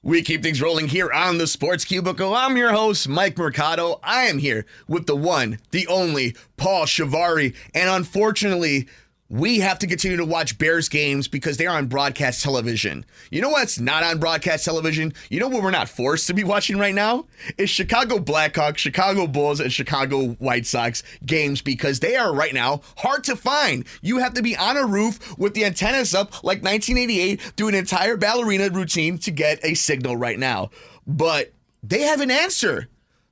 We keep things rolling here on the Sports Cubicle. I'm your host, Mike Mercado. I am here with the one, the only, Paul Chivari. And unfortunately, we have to continue to watch Bears games because they're on broadcast television. You know what's not on broadcast television? You know what we're not forced to be watching right now? It's Chicago Blackhawks, Chicago Bulls, and Chicago White Sox games because they are right now hard to find. You have to be on a roof with the antennas up like 1988, do an entire ballerina routine to get a signal right now. But they have an answer.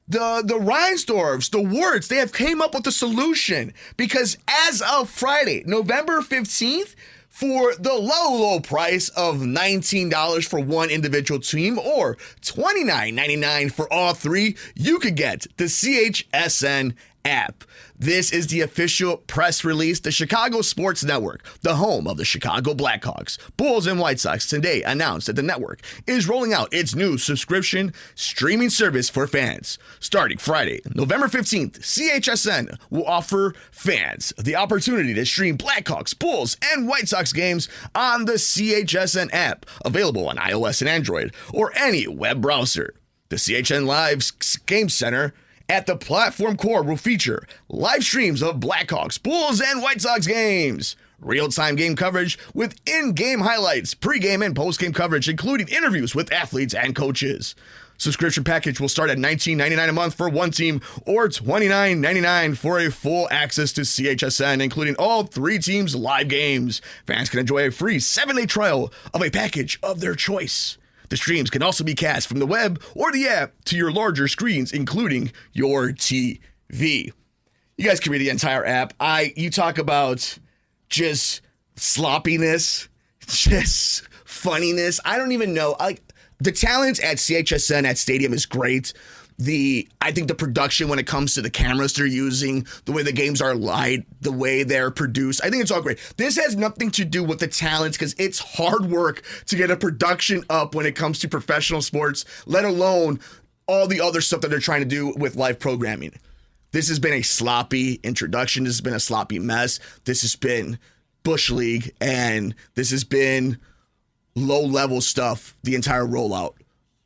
The Reinsdorfs, the Wards, they have came up with a solution because as of Friday, November 15th, for the low price of $19 for one individual team or $29.99 for all three, you could get the CHSN app. This is the official press release. The Chicago Sports Network, the home of the Chicago Blackhawks, Bulls, and White Sox, today announced that the network is rolling out its new subscription streaming service for fans. Starting Friday, November 15th, CHSN will offer fans the opportunity to stream Blackhawks, Bulls, and White Sox games on the CHSN app, available on iOS and Android or any web browser. The CHN Live Game Center at the platform core will feature live streams of Blackhawks, Bulls, and White Sox games, real-time game coverage with in-game highlights, pre-game and post-game coverage, including interviews with athletes and coaches. Subscription package will start at $19.99 a month for one team or $29.99 for a full access to CHSN, including all three teams' live games. Fans can enjoy a free 7-day trial of a package of their choice. The streams can also be cast from the web or the app to your larger screens, including your TV. You guys can read the entire app. You talk about just sloppiness, just funniness. I don't even know. The talent at CHSN at Stadium is great. I think the production when it comes to the cameras they're using, the way the games are light, the way they're produced, I think it's all great. This has nothing to do with the talent because it's hard work to get a production up when it comes to professional sports, let alone all the other stuff that they're trying to do with live programming. This has been a sloppy introduction. This has been a sloppy mess. This has been Bush League, and this has been low-level stuff, the entire rollout.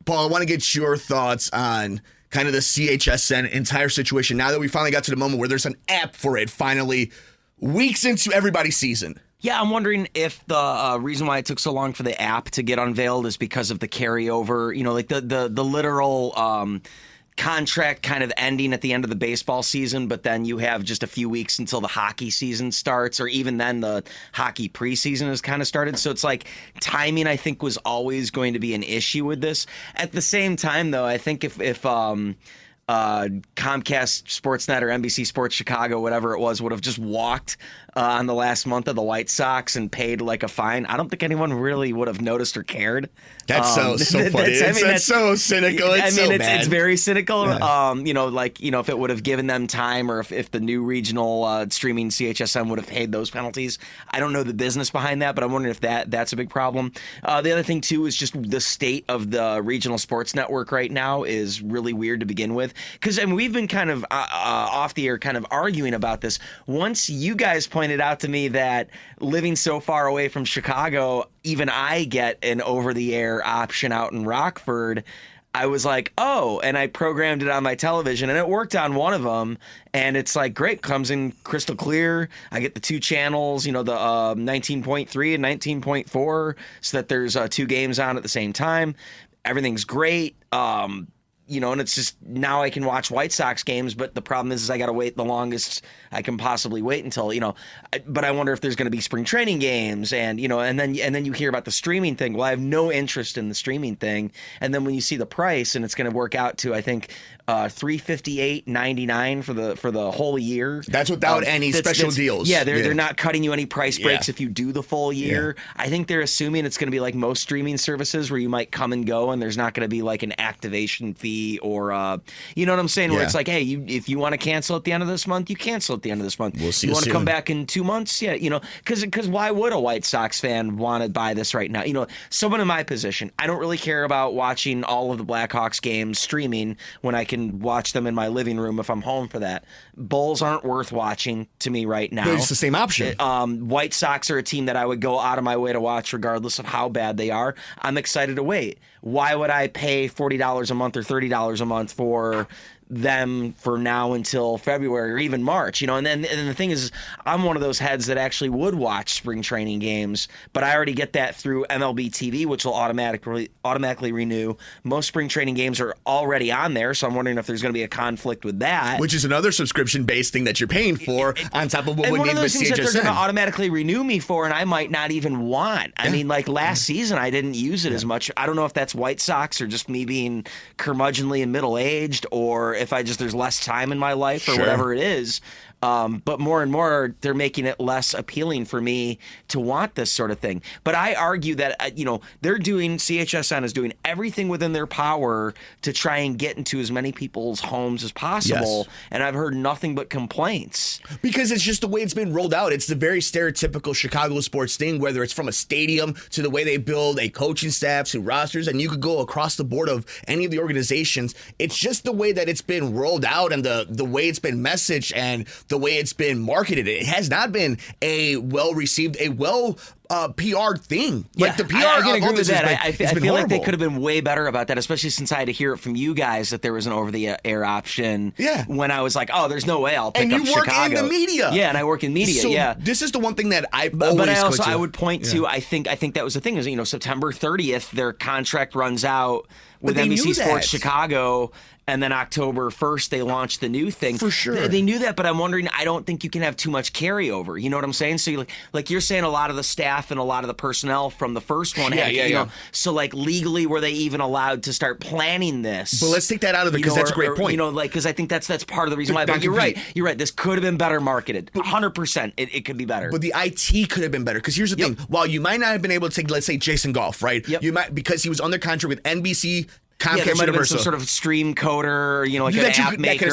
Paul, I want to get your thoughts on kind of the CHSN entire situation now that we finally got to the moment where there's an app for it finally weeks into everybody's season. Yeah, I'm wondering if the reason why it took so long for the app to get unveiled is because of the carryover, like the literal contract kind of ending at the end of the baseball season, but then you have just a few weeks until the hockey season starts, or even then the hockey preseason has kind of started. So it's like timing, I think, was always going to be an issue with this. At the same time, though, I think if Comcast Sportsnet or NBC Sports Chicago, whatever it was, would have just walked on the last month of the White Sox and paid like a fine, I don't think anyone really would have noticed or cared. That's so funny. That's so cynical. It's very cynical. Yeah. If it would have given them time, or if the new regional streaming CHSN would have paid those penalties. I don't know the business behind that, but I'm wondering if that's a big problem. The other thing too is just the state of the regional sports network right now is really weird to begin with. Because we've been kind of off the air kind of arguing about this. Once you guys pointed out to me that living so far away from Chicago, even I get an over-the-air option out in Rockford, I was like, oh, and I programmed it on my television, and it worked on one of them, and it's like, great, comes in crystal clear. I get the two channels, the 19.3 and 19.4, so that there's two games on at the same time. Everything's great. And it's just now I can watch White Sox games, but the problem is I got to wait the longest I can possibly wait until, but I wonder if there's going to be spring training games and then you hear about the streaming thing. Well, I have no interest in the streaming thing. And then when you see the price and it's going to work out to, I think, $358.99 for the whole year. That's without any special deals. Yeah, they're not cutting you any price breaks if you do the full year. Yeah. I think they're assuming it's going to be like most streaming services where you might come and go and there's not going to be like an activation fee or you know what I'm saying? Where it's like, hey, if you want to cancel at the end of this month, you cancel at the end of this month. We'll see. You want to come back in 2 months? Yeah, because why would a White Sox fan want to buy this right now? Someone in my position, I don't really care about watching all of the Blackhawks games streaming when I can can watch them in my living room if I'm home for that. Bulls aren't worth watching to me right now. But it's the same option. White Sox are a team that I would go out of my way to watch regardless of how bad they are. I'm excited to wait. Why would I pay $40 a month or $30 a month for them for now until February or even March, and then the thing is, I'm one of those heads that actually would watch spring training games, but I already get that through MLB TV, which will automatically renew. Most spring training games are already on there, so I'm wondering if there's going to be a conflict with that. Which is another subscription-based thing that you're paying for on top of what we need with CHSN. That they're going to automatically renew me for, and I might not even want. I mean, like last season, I didn't use it as much. I don't know if that's White Sox or just me being curmudgeonly and middle-aged, or if there's less time in my life or whatever it is. But more and more, they're making it less appealing for me to want this sort of thing. But I argue that, CHSN is doing everything within their power to try and get into as many people's homes as possible. Yes. And I've heard nothing but complaints. Because it's just the way it's been rolled out. It's the very stereotypical Chicago sports thing, whether it's from a stadium to the way they build a coaching staff to rosters, and you could go across the board of any of the organizations. It's just the way that it's been rolled out and the way it's been messaged and the way it's been marketed. It has not been a well-received, PR thing. Like the PR, I can agree with that. I feel like they could have been way better about that, especially since I had to hear it from you guys that there was an over-the-air option. Yeah. When I was like, oh, there's no way I'll pick up Chicago. And you work in the media. Yeah, and I work in media. So this is the one thing that I I would point to. I think that was the thing is September 30th their contract runs out with NBC Sports Chicago. And then October 1st, they launched the new thing. For sure. They knew that, but I'm wondering, I don't think you can have too much carryover. You know what I'm saying? So like you're saying a lot of the staff and a lot of the personnel from the first one. So like legally, were they even allowed to start planning this? But let's take that out of it because that's a great point. Because I think that's part of the reason why. But you're right. You're right. This could have been better marketed. 100%. It could be better. But the IT could have been better. Because here's the thing. While you might not have been able to take, let's say, Jason Goff, right? Yep. You might, because he was under contract with NBC, Comcast, there might have been some sort of stream coder, like an app maker.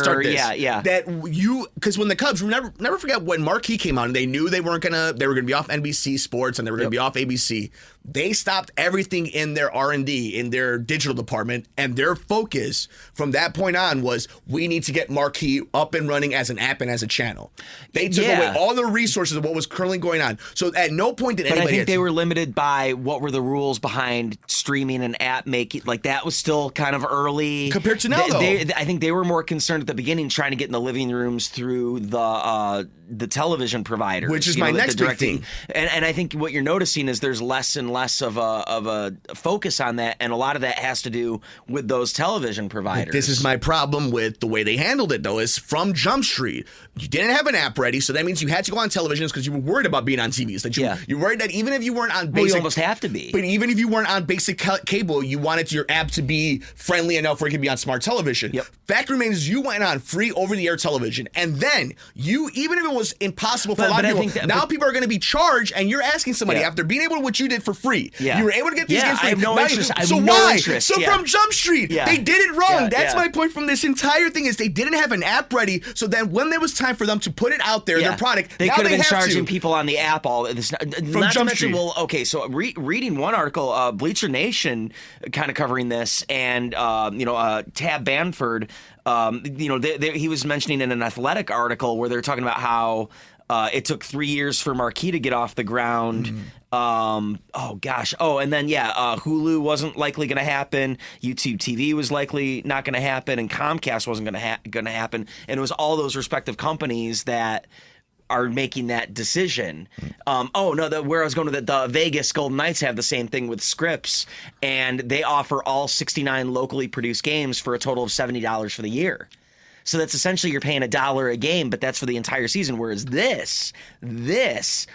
Because when the Cubs, never forget when Marquee came out and they knew they were going to be off NBC Sports and they were going to be off ABC. They stopped everything in their R&D, in their digital department, and their focus from that point on was we need to get Marquee up and running as an app and as a channel. They took away all the resources of what was currently going on. So at no point did anybody... But I think they were limited by what were the rules behind streaming and app making. Like that was still kind of early. Compared to now, though. I think they were more concerned at the beginning trying to get in the living rooms through the television providers. Which is my next big thing. And I think what you're noticing is there's less and less of a focus on that, and a lot of that has to do with those television providers. But this is my problem with the way they handled it, though, is from Jump Street. You didn't have an app ready, so that means you had to go on televisions because you were worried about being on TVs. That you worried that even if you weren't on basic... you almost have to be. But even if you weren't on basic cable, you wanted your app to be friendly enough where it could be on smart television. Yep. Fact remains, you went on free over-the-air television, and then even if it was impossible for a lot of people, now people are going to be charged, and you're asking somebody after being able to what you did for free. Yeah. You were able to get these games free. I have no interest. So from Jump Street, they did it wrong. That's my point from this entire thing is they didn't have an app ready, so then when there was time for them to put it out there, their product, they could have been charging people on the app all this. From Jump Street. So reading one article, Bleacher Nation kind of covering this, and Tab Banford, he was mentioning in an Athletic article where they're talking about how it took 3 years for Marquee to get off the ground. And then Hulu wasn't likely going to happen. YouTube TV was likely not going to happen, and Comcast wasn't going to happen. And it was all those respective companies that are making that decision. Where I was going to the Vegas Golden Knights have the same thing with Scripps, and they offer all 69 locally produced games for a total of $70 for the year. So that's essentially you're paying $1 a game, but that's for the entire season. Whereas this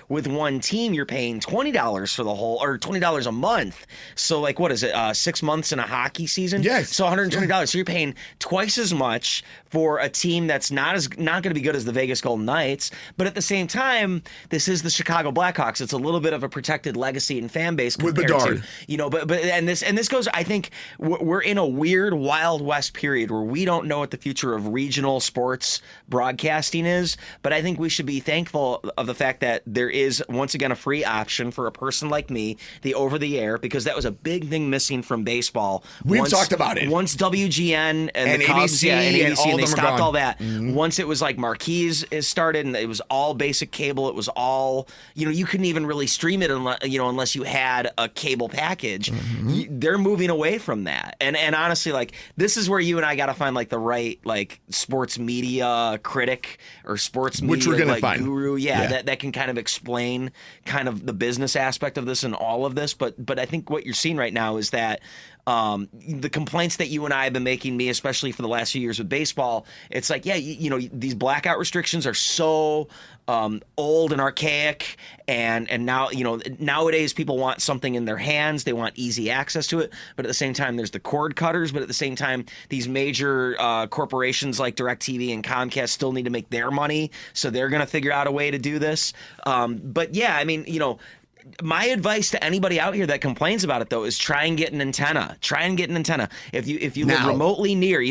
with one team, you're paying $20 for the whole, or $20 a month. So like, what is it? 6 months in a hockey season? Yes. So $120. So you're paying twice as much for a team that's not going to be good as the Vegas Golden Knights. But at the same time, this is the Chicago Blackhawks. It's a little bit of a protected legacy and fan base with Bedard. And this goes. I think we're in a weird Wild West period where we don't know what the future of regional sports broadcasting is. But I think we should be thankful of the fact that there is, once again, a free option for a person like me, the over-the-air, because that was a big thing missing from baseball. We've talked about it. Once WGN and the Cubs, ABC, and ABC, and they stopped all that. Mm-hmm. Once it was like Marquise started, and it was all basic cable. It was all, you couldn't even really stream it unless you had a cable package. Mm-hmm. They're moving away from that. And honestly, like, this is where you and I got to find like the right like sports media critic or sports media, which we're gonna like, find. guru, that can kind of explain kind of the business aspect of this and all of this. But I think what you're seeing right now is that the complaints that you and I have been making, me especially for the last few years with baseball, it's like, these blackout restrictions are so old and archaic, and now nowadays people want something in their hands, they want easy access to it, but at the same time there's the cord cutters, but at the same time these major corporations like DirecTV and Comcast still need to make their money, so they're going to figure out a way to do this. But yeah, I mean, my advice to anybody out here that complains about it, though, is try and get an antenna. If you live remotely near,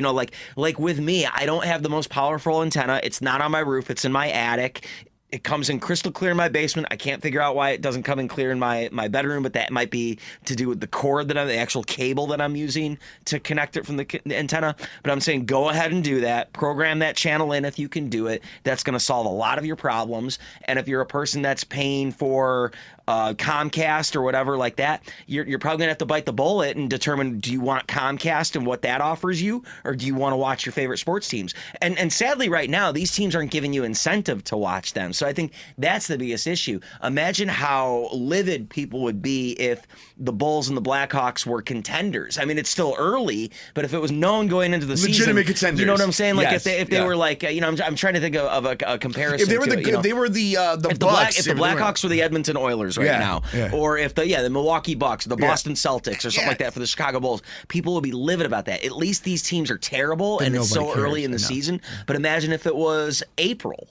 like with me, I don't have the most powerful antenna. It's not on my roof. It's in my attic. It comes in crystal clear in my basement. I can't figure out why it doesn't come in clear in my bedroom, but that might be to do with the cord the actual cable that I'm using to connect it from the antenna. But I'm saying go ahead and do that. Program that channel in if you can do it. That's going to solve a lot of your problems. And if you're a person that's paying for Comcast or whatever like that, you're probably going to have to bite the bullet and determine, do you want Comcast and what that offers you, or do you want to watch your favorite sports teams? And sadly right now, these teams aren't giving you incentive to watch them. So I think that's the biggest issue. Imagine how livid people would be if the Bulls and the Blackhawks were contenders. I mean, it's still early, but if it was known going into the legitimate season, contenders. You know what I'm saying? Like yes. if they were like, I'm trying to think of a comparison. If they were if they were the Bucks, if the Blackhawks were the Edmonton Oilers now, or if the Milwaukee Bucks, the Boston Celtics, or something like that for the Chicago Bulls, people will be livid about that. At least these teams are terrible, and it's so early in the season. But imagine if it was April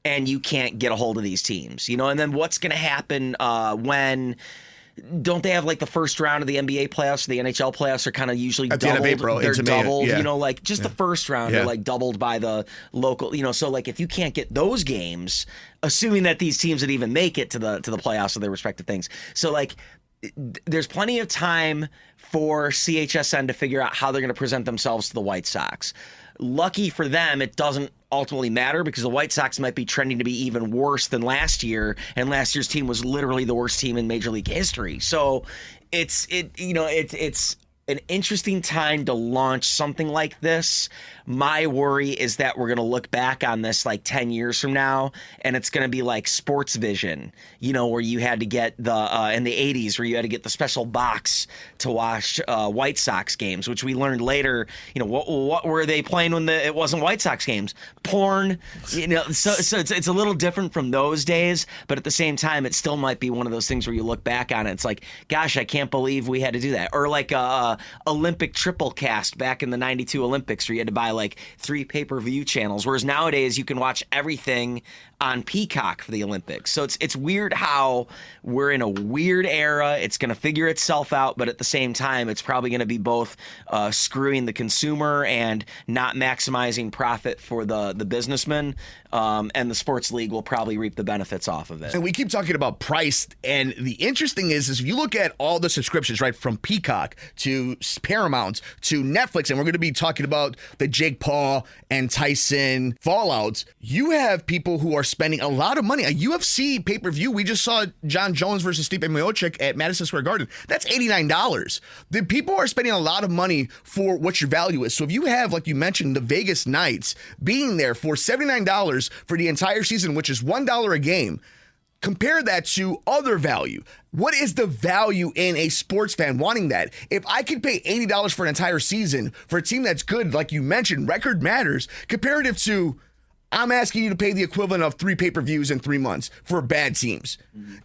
and you can't get a hold of these teams, and then what's going to happen when? Don't they have like the first round of the NBA playoffs, the NHL playoffs are kind of usually at doubled. The end of April, they're doubled, May. The first round are like doubled by the local, so like if you can't get those games, assuming that these teams would even make it to the playoffs of their respective things. So like there's plenty of time for CHSN to figure out how they're going to present themselves to the White Sox. Lucky for them, it doesn't ultimately matter because the White Sox might be trending to be even worse than last year, and last year's team was literally the worst team in Major League history. So it's an interesting time to launch something like this. My worry is that we're going to look back on this like 10 years from now, and it's going to be like Sports Vision, where you had to get in the 80s, where you had to get the special box to watch White Sox games, which we learned later, what were they playing when it wasn't White Sox games? Porn, so it's a little different from those days, but at the same time, it still might be one of those things where you look back on it, it's like, gosh, I can't believe we had to do that. Or like Olympic triple cast back in the 92 Olympics, where you had to buy like 3 pay-per-view channels, whereas nowadays you can watch everything on Peacock for the Olympics. So it's weird how we're in a weird era. It's going to figure itself out, but at the same time, it's probably going to be both screwing the consumer and not maximizing profit for the businessman. And the sports league will probably reap the benefits off of it. And we keep talking about price, and the interesting is if you look at all the subscriptions, right, from Peacock to Paramount to Netflix, and we're going to be talking about the Jake Paul and Tyson fallouts, you have people who are spending a lot of money. A UFC pay-per-view, we just saw John Jones versus Stipe Miocic at Madison Square Garden. That's $89. The people are spending a lot of money for what your value is. So if you have, like you mentioned, the Vegas Knights being there for $79 for the entire season, which is $1 a game, compare that to other value. What is the value in a sports fan wanting that? If I could pay $80 for an entire season for a team that's good, like you mentioned, record matters, comparative to I'm asking you to pay the equivalent of 3 pay-per-views in 3 months for bad teams.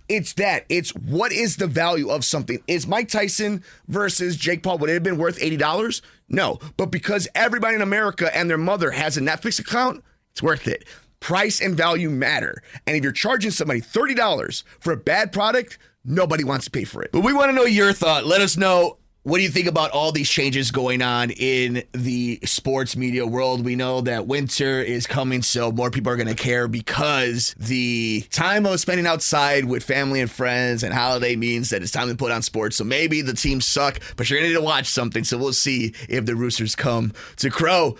It's that. It's what is the value of something? Is Mike Tyson versus Jake Paul, would it have been worth $80? No. But because everybody in America and their mother has a Netflix account, it's worth it. Price and value matter. And if you're charging somebody $30 for a bad product, nobody wants to pay for it. But we want to know your thought. Let us know What do you think about all these changes going on in the sports media world? We know that winter is coming, so more people are going to care because the time I was spending outside with family and friends and holiday means that it's time to put on sports. So maybe the teams suck, but you're going to need to watch something. So we'll see if the Roosters come to Crow.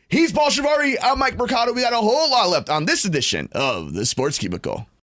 He's Paul Chivari. I'm Mike Mercado. We got a whole lot left on this edition of the Sports Cubicle.